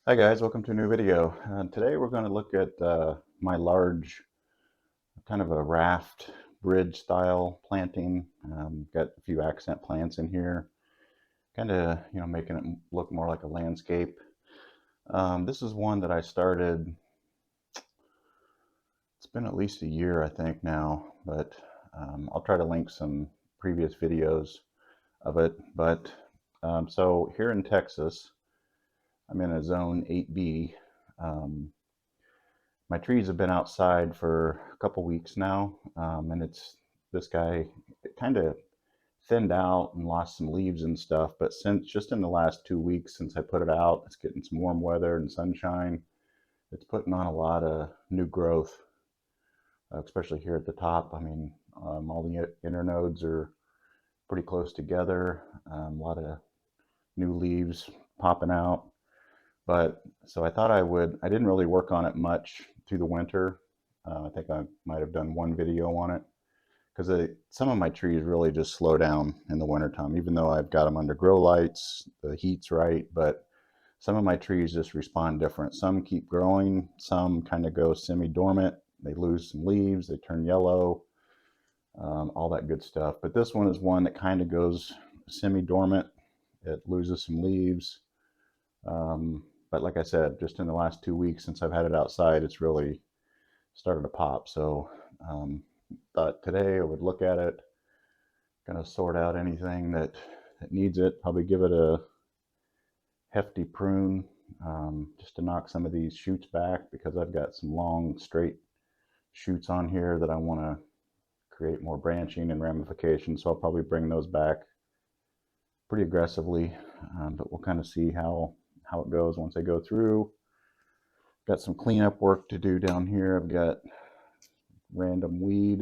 Hi guys, welcome to a new video. Today we're going to look at my large kind of a raft bridge style planting. Got a few accent plants in here, kind of making it look more like a landscape. This is one that I started, it's been at least a year I think now, but I'll try to link some previous videos of it. But so here in Texas, I'm in a zone 8B. My trees have been outside for a couple weeks now, and this guy kind of thinned out and lost some leaves and stuff. But since just in the last 2 weeks since I put it out, it's getting some warm weather and sunshine. It's putting on a lot of new growth, especially here at the top. I mean, all the internodes are pretty close together. A lot of new leaves popping out. But so I thought I didn't really work on it much through the winter. I think I might have done one video on it because some of my trees really just slow down in the wintertime, even though I've got them under grow lights, the heat's right, but some of my trees just respond different. Some keep growing, some kind of go semi-dormant, they lose some leaves, they turn yellow, all that good stuff. But this one is one that kind of goes semi-dormant, it loses some leaves. But like I said, just in the last 2 weeks since I've had it outside, it's really started to pop. So thought today I would look at it, kind of sort out anything that needs it, probably give it a hefty prune, just to knock some of these shoots back, because I've got some long straight shoots on here that I want to create more branching and ramification. So I'll probably bring those back pretty aggressively, but we'll kind of see how it goes once I go through. Got some cleanup work to do down here. I've got random weed,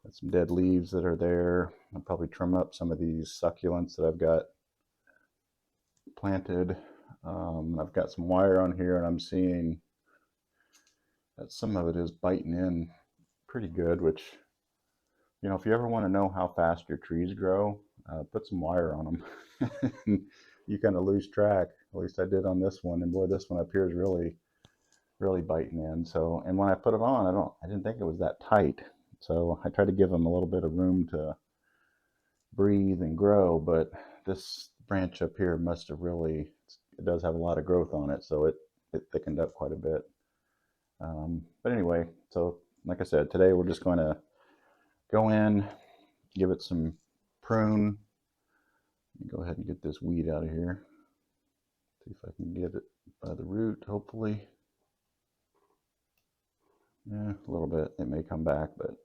got some dead leaves that are there. I'll probably trim up some of these succulents that I've got planted. I've got some wire on here, and I'm seeing that some of it is biting in pretty good, which, if you ever want to know how fast your trees grow, put some wire on them. You kind of lose track. At least I did on this one, and boy, this one up here is really biting in. So, and when I put it on, I didn't think it was that tight. So I tried to give them a little bit of room to breathe and grow, but this branch up here must have really, it does have a lot of growth on it, so it thickened up quite a bit. But anyway, so like I said, today we're just going to go in, give it some prune. Go ahead and get this weed out of here. See if I can get it by the root, hopefully. Yeah, a little bit. It may come back, but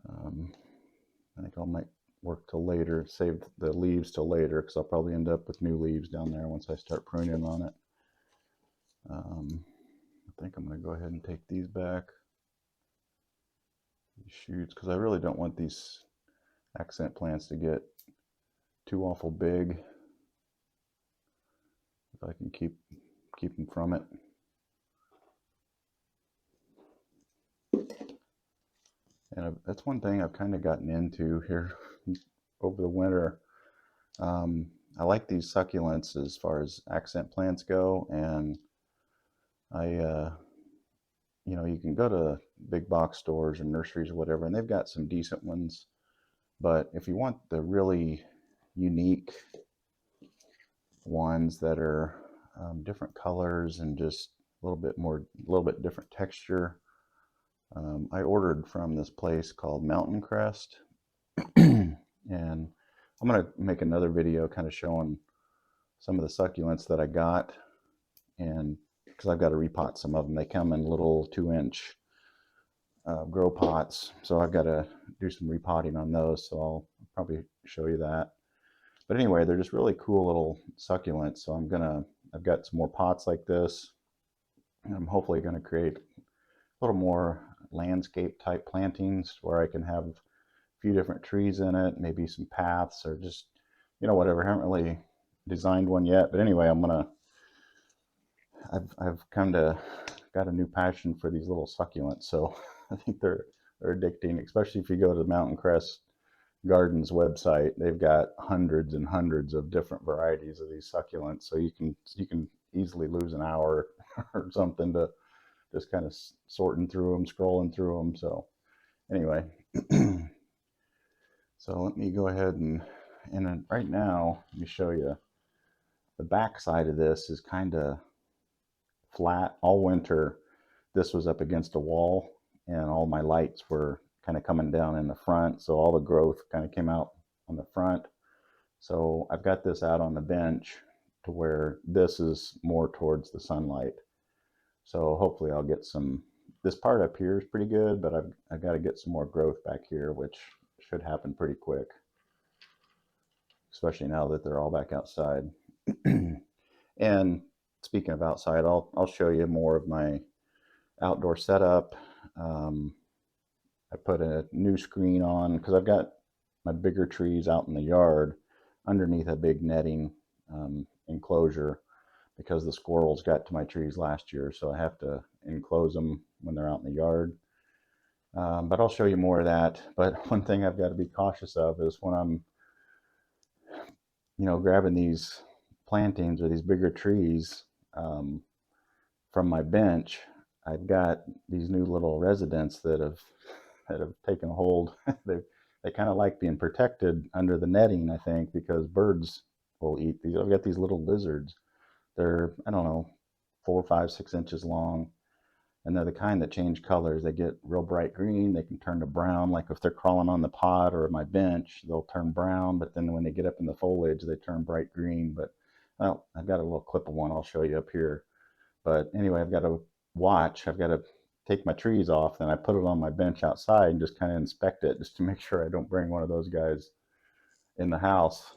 I think I might work till later, save the leaves till later, because I'll probably end up with new leaves down there once I start pruning on it. I think I'm going to go ahead and take these back, these shoots, because I really don't want these accent plants to get too awful big. If I can keep them from it. And that's one thing I've kind of gotten into here over the winter. I like these succulents as far as accent plants go, and you can go to big box stores or nurseries or whatever, and they've got some decent ones. But if you want the really unique ones that are different colors and just a little bit different texture, I ordered from this place called Mountain Crest, and I'm going to make another video kind of showing some of the succulents that I got, and because I've got to repot some of them. They come in little 2-inch grow pots, so I've got to do some repotting on those, so I'll probably show you that. But anyway, they're just really cool little succulents, so I've got some more pots like this, and I'm hopefully going to create a little more landscape type plantings where I can have a few different trees in it, maybe some paths, or just whatever. I haven't really designed one yet, but anyway, I've kind of got a new passion for these little succulents, so I think they're addicting, especially if you go to the Mountain Crest Gardens website, they've got hundreds and hundreds of different varieties of these succulents, so you can easily lose an hour or something to just kind of sorting through them, scrolling through them. So anyway, so let me go ahead and right now let me show you the back side of this is kind of flat. All winter this was up against a wall, and all my lights were kind of coming down in the front, so all the growth kind of came out on the front. So I've got this out on the bench to where this is more towards the sunlight. So hopefully I'll get some, this part up here is pretty good, but I've got to get some more growth back here, which should happen pretty quick, especially now that they're all back outside. And speaking of outside, I'll show you more of my outdoor setup. I put a new screen on because I've got my bigger trees out in the yard underneath a big netting enclosure, because the squirrels got to my trees last year, so I have to enclose them when they're out in the yard. But I'll show you more of that. But one thing I've got to be cautious of is when I'm, grabbing these plantings or these bigger trees from my bench, I've got these new little residents that have taken hold. they kind of like being protected under the netting, I think, because birds will eat these. I've got these little lizards. They're, I don't know, 4, 5, 6 inches long, and they're the kind that change colors. They get real bright green, they can turn to brown. Like if they're crawling on the pot or my bench, they'll turn brown, but then when they get up in the foliage, they turn bright green. But well, I've got a little clip of one I'll show you up here. But anyway, I've got to watch. I've got to take my trees off, then I put it on my bench outside and just kind of inspect it, just to make sure I don't bring one of those guys in the house.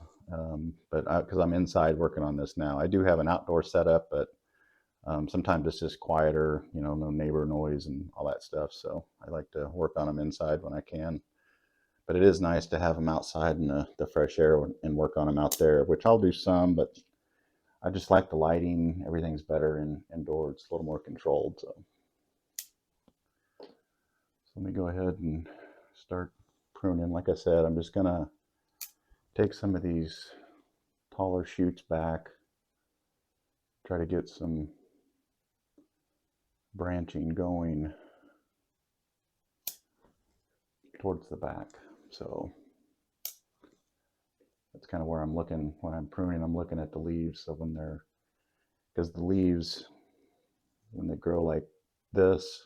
But because I'm inside working on this now, I do have an outdoor setup, but sometimes it's just quieter, no neighbor noise and all that stuff. So I like to work on them inside when I can. But it is nice to have them outside in the fresh air and work on them out there, which I'll do some, but I just like the lighting. Everything's better indoors. It's a little more controlled. So let me go ahead and start pruning. Like I said, I'm just gonna take some of these taller shoots back, try to get some branching going towards the back. So that's kind of where I'm looking when I'm pruning. I'm looking at the leaves. So because the leaves, when they grow like this,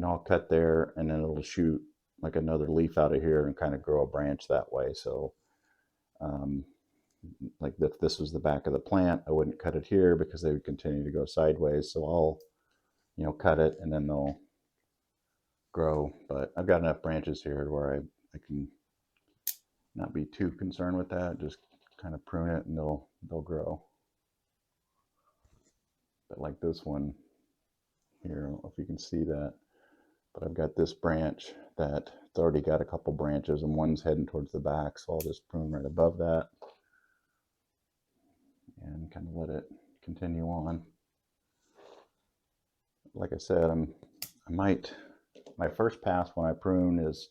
I'll cut there and then it'll shoot like another leaf out of here and kind of grow a branch that way. So like if this was the back of the plant, I wouldn't cut it here because they would continue to go sideways. So I'll, cut it and then they'll grow. But I've got enough branches here where I can not be too concerned with that. Just kind of prune it and they'll grow. But like this one here, I don't know if you can see that, but I've got this branch that it's already got a couple branches and one's heading towards the back. So I'll just prune right above that and kind of let it continue on. Like I said, my first pass when I prune is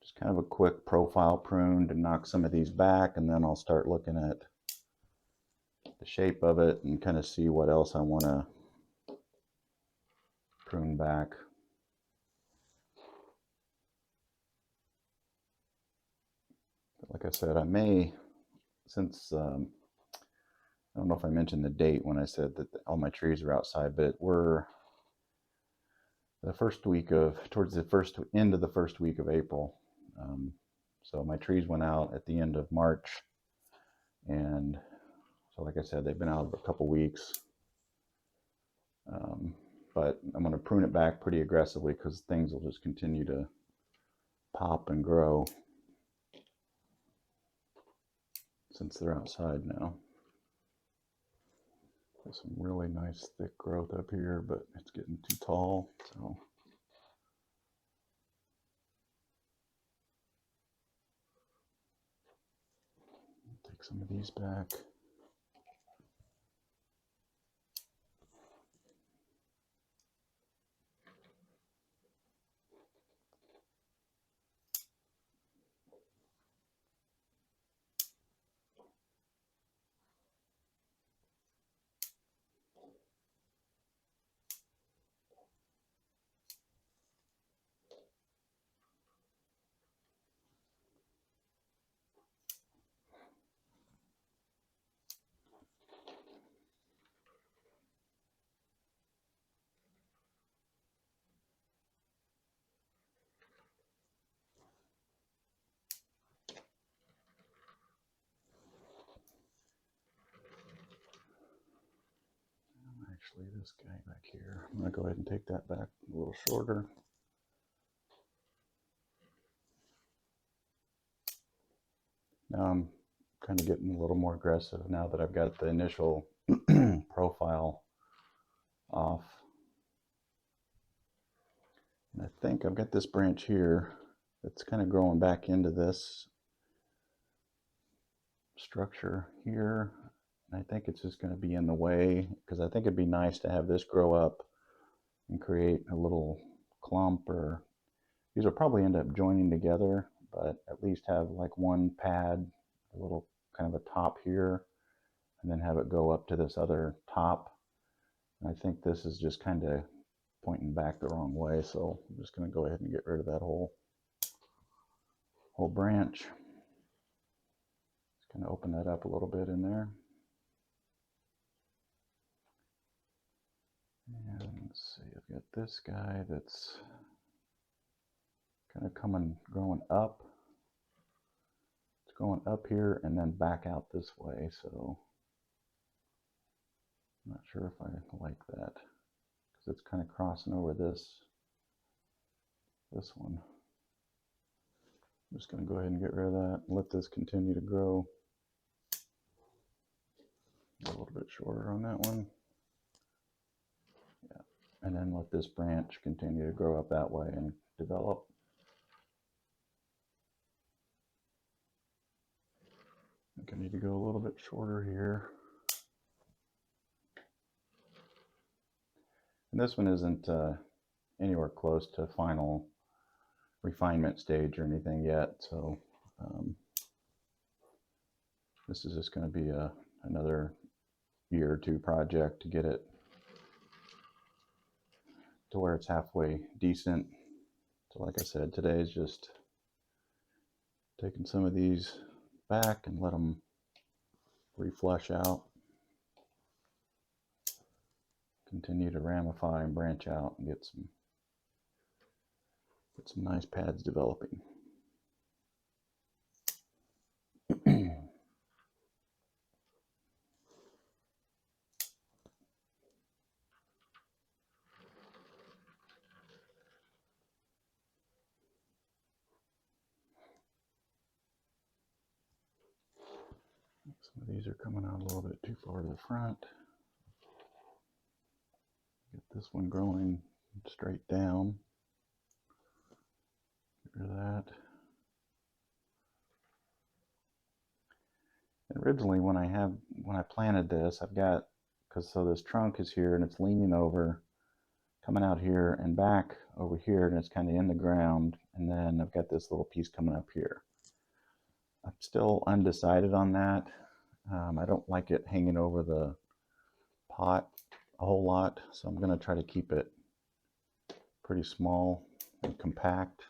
just kind of a quick profile prune to knock some of these back, and then I'll start looking at the shape of it and kind of see what else I want to prune back. Like I said, I may, since I don't know if I mentioned the date when I said that all my trees are outside, but we're the first week of, towards the first end of the first week of April. So my trees went out at the end of March, and so like I said, they've been out for a couple weeks. But I'm going to prune it back pretty aggressively because things will just continue to pop and grow since they're outside now. There's some really nice thick growth up here, but it's getting too tall, so take some of these back. Actually, this guy back here, I'm going to go ahead and take that back a little shorter. Now I'm kind of getting a little more aggressive now that I've got the initial profile off. And I think I've got this branch here that's kind of growing back into this structure here. And I think it's just going to be in the way, because I think it'd be nice to have this grow up and create a little clump, or these will probably end up joining together, but at least have like one pad, a little kind of a top here, and then have it go up to this other top. And I think this is just kind of pointing back the wrong way, so I'm just going to go ahead and get rid of that whole branch. Just going to open that up a little bit in there. And let's see, I've got this guy that's kind of growing up. It's going up here and then back out this way, so I'm not sure if I like that, because it's kind of crossing over this one. I'm just going to go ahead and get rid of that and let this continue to grow. A little bit shorter on that one. Yeah, and then let this branch continue to grow up that way and develop. I think I need to go a little bit shorter here. And this one isn't anywhere close to final refinement stage or anything yet, so this is just going to be another year or two project to get it to where it's halfway decent. So like I said, today is just taking some of these back and let them reflush out, continue to ramify and branch out and get some nice pads developing. Some of these are coming out a little bit too far to the front. Get this one growing straight down. Get rid of that. And originally when I planted this, I've got, so this trunk is here and it's leaning over, coming out here and back over here, and it's kind of in the ground, and then I've got this little piece coming up here. I'm still undecided on that. I don't like it hanging over the pot a whole lot, so I'm going to try to keep it pretty small and compact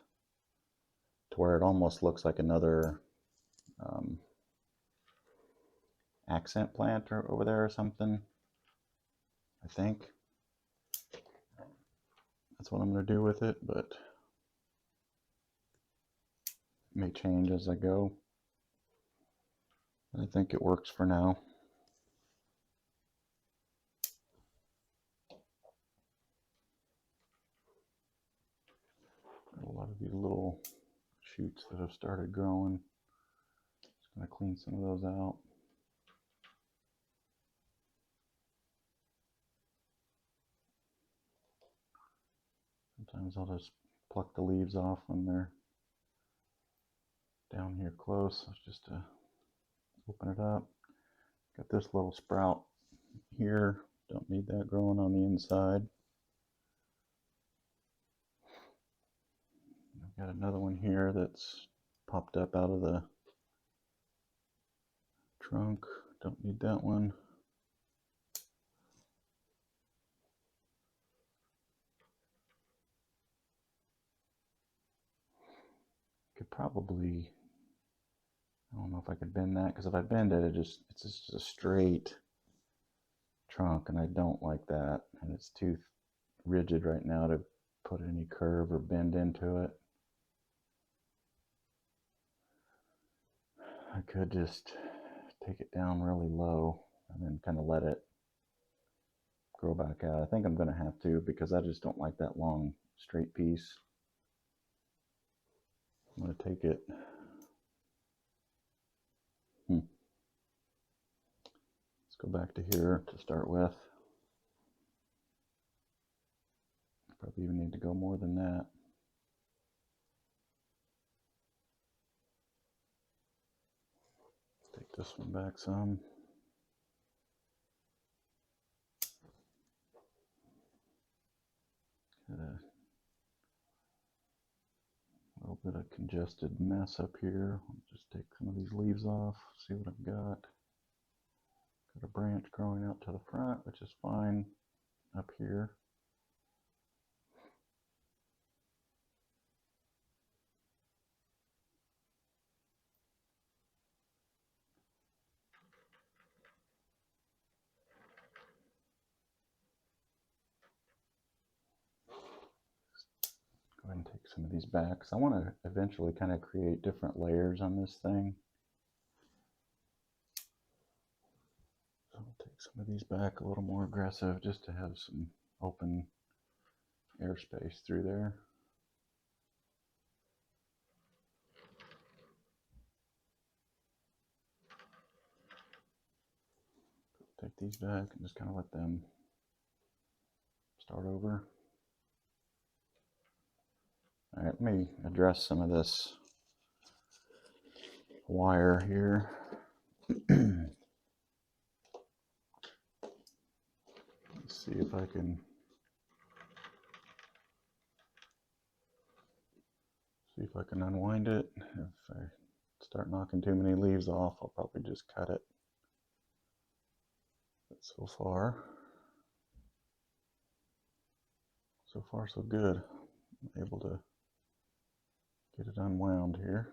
to where it almost looks like another accent plant over there or something. I think that's what I'm going to do with it, but it may change as I go. I think it works for now. Got a lot of these little shoots that have started growing. Just going to clean some of those out. Sometimes I'll just pluck the leaves off when they're down here close, just to open it up. Got this little sprout here, don't need that growing on the inside. I've got another one here that's popped up out of the trunk, don't need that one. Could probably, I don't know if I could bend that, because if I bend it, it's just a straight trunk, and I don't like that, and it's too rigid right now to put any curve or bend into it. I could just take it down really low and then kind of let it grow back out. I think I'm going to have to, because I just don't like that long straight piece. I'm going to take it. Let's go back to here to start with. Probably even need to go more than that. Take this one back some. Got a little bit of congested mess up here. I'll just take some of these leaves off, see what I've got. Got a branch growing out to the front, which is fine up here. Go ahead and take some of these back, because I want to eventually kind of create different layers on this thing. So I'll take some of these back a little more aggressive, just to have some open airspace through there. Take these back and just kind of let them start over. All right, let me address some of this wire here. Let's see if I can unwind it. If I start knocking too many leaves off, I'll probably just cut it. But so far so good. I'm able to get it unwound here.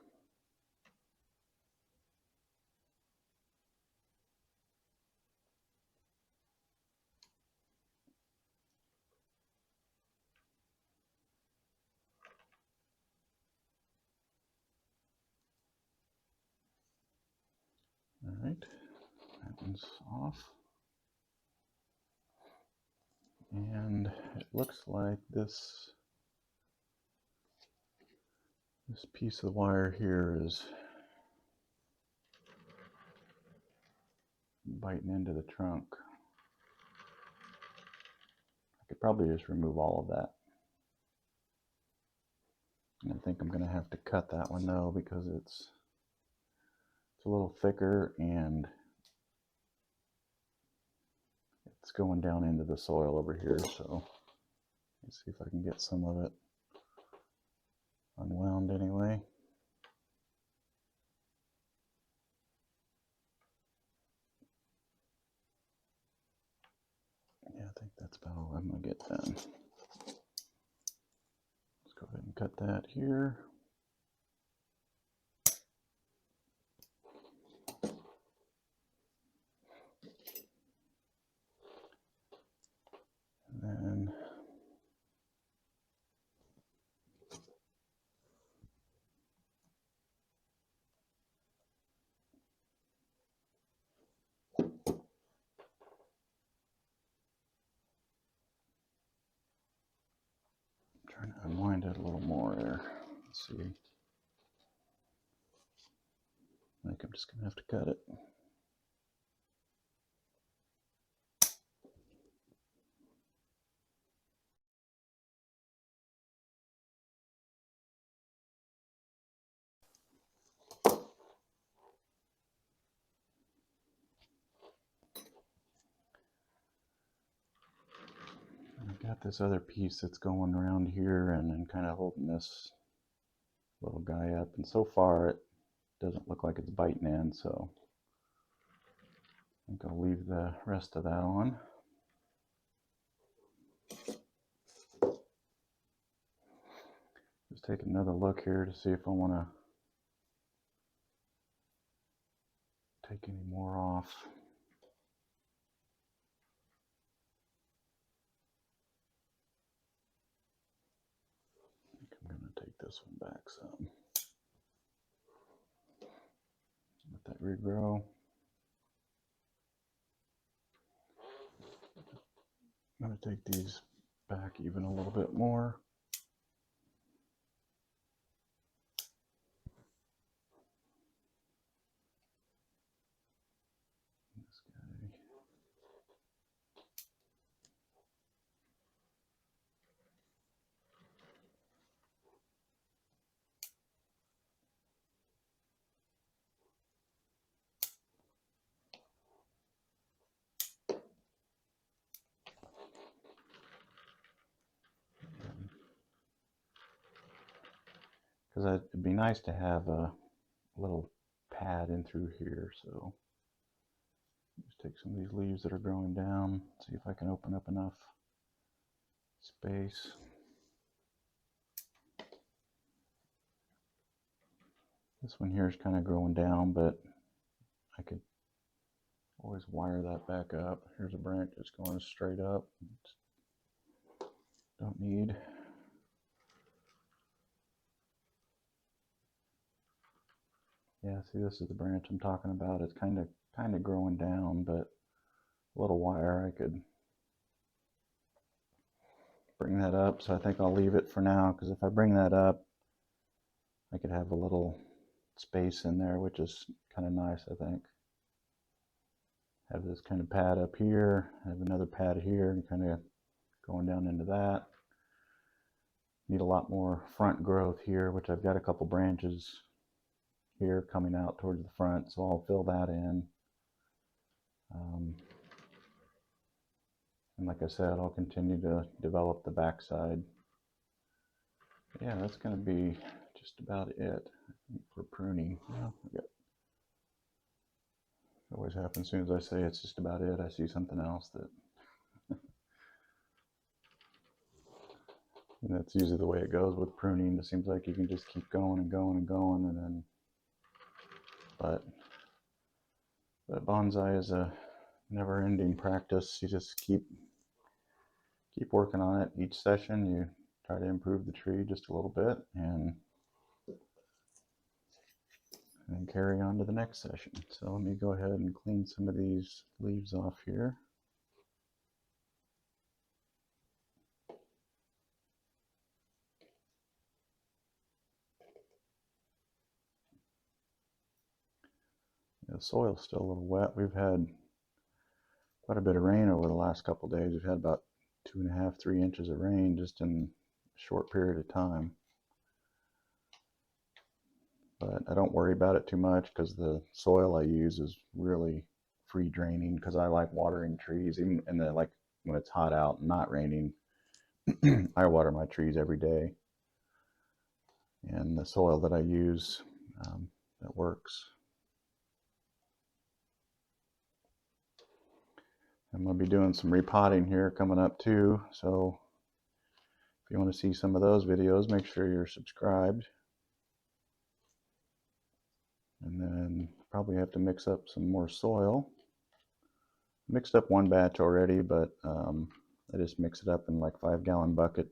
All right, that one's off. And it looks like this piece of wire here is biting into the trunk. I could probably just remove all of that. And I think I'm going to have to cut that one though, because it's a little thicker and it's going down into the soil over here. So let's see if I can get some of it unwound anyway. Yeah, I think that's about all I'm going to get done. Let's go ahead and cut that here. And then trying to unwind it a little more there. Let's see. I think I'm just going to have to cut it. I've got this other piece that's going around here and then kind of holding this little guy up, and so far it doesn't look like it's biting in, so I think I'll leave the rest of that on. Just take another look here to see if I want to take any more off. I think I'm going to take this one back some. Let that regrow. I'm going to take these back even a little bit more. This guy. Because it'd be nice to have a little pad in through here, so just take some of these leaves that are growing down, see if I can open up enough space. This one here is kind of growing down, but I could always wire that back up. Here's a branch that's going straight up. Don't need. Yeah, see, this is the branch I'm talking about. It's kind of growing down, but a little wire, I could bring that up. So I think I'll leave it for now, because if I bring that up, I could have a little space in there, which is kind of nice, I think. Have this kind of pad up here, have another pad here, and kind of going down into that. Need a lot more front growth here, which I've got a couple branches here coming out towards the front, so I'll fill that in. And like I said, I'll continue to develop the backside. Yeah, that's going to be just about it for pruning. It always happens as soon as I say it's just about it, I see something else that. And that's usually the way it goes with pruning. It seems like you can just keep going and going and going, and then. But bonsai is a never-ending practice. You just keep working on it. Each session, you try to improve the tree just a little bit, and then carry on to the next session. So let me go ahead and clean some of these leaves off here. The soil's still a little wet. We've had quite a bit of rain over the last couple of days. We've had about 2.5, 3 inches of rain just in a short period of time. But I don't worry about it too much, because the soil I use is really free draining, because I like watering trees. Even in the, like, when it's hot out and not raining, I water my trees every day. And the soil that I use, that works. I'm going to be doing some repotting here coming up too, so if you want to see some of those videos, make sure you're subscribed. And then probably have to mix up some more soil. Mixed up one batch already, but I just mix it up in like 5-gallon bucket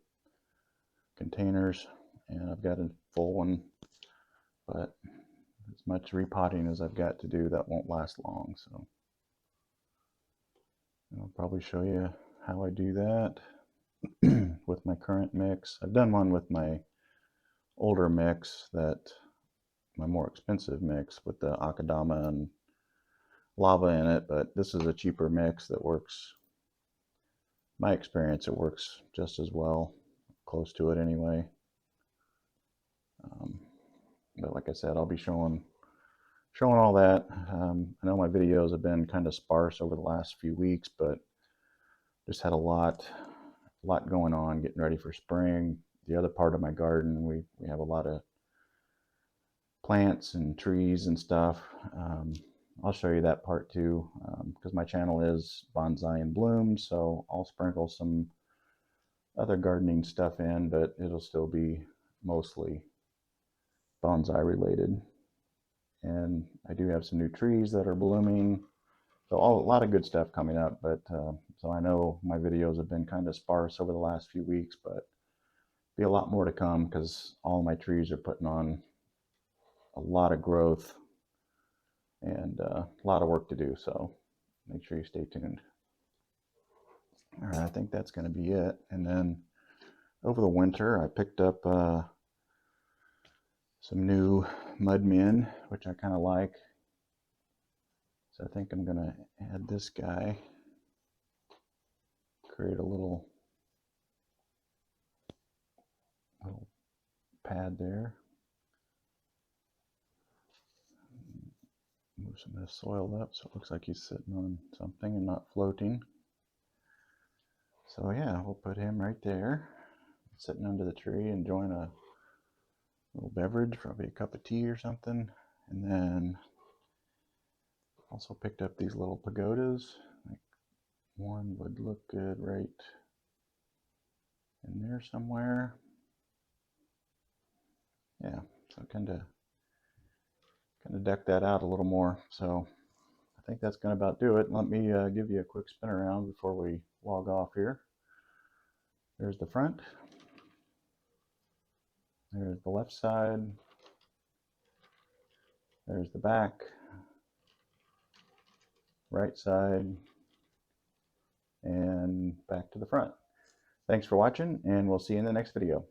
containers, and I've got a full one, but as much repotting as I've got to do, that won't last long. So I'll probably show you how I do that with my current mix. I've done one with my older mix, my more expensive mix with the akadama and lava in it, but this is a cheaper mix that works. My experience, it works just as well, close to it anyway. But like I said, I'll be showing all that. I know my videos have been kind of sparse over the last few weeks, but just had a lot going on, getting ready for spring. The other part of my garden, we have a lot of plants and trees and stuff. I'll show you that part too, because my channel is Bonsai and Bloom, so I'll sprinkle some other gardening stuff in, but it'll still be mostly bonsai related. And I do have some new trees that are blooming, so a lot of good stuff coming up. But so I know my videos have been kind of sparse over the last few weeks, but be a lot more to come, because all my trees are putting on a lot of growth and a lot of work to do. So make sure you stay tuned. All right, I think that's going to be it. And then over the winter, I picked up some new mud men, which I kind of like. So I think I'm going to add this guy, create a little pad there. Move some of this soil up so it looks like he's sitting on something and not floating. So yeah, we'll put him right there, sitting under the tree, enjoying a little beverage, probably a cup of tea or something. And then also picked up these little pagodas. Like one would look good right in there somewhere. Yeah, so kind of deck that out a little more. So I think that's going to about do it. Let me give you a quick spin around before we log off here. There's the front. There's the left side. There's the back. Right side. And back to the front. Thanks for watching, and we'll see you in the next video.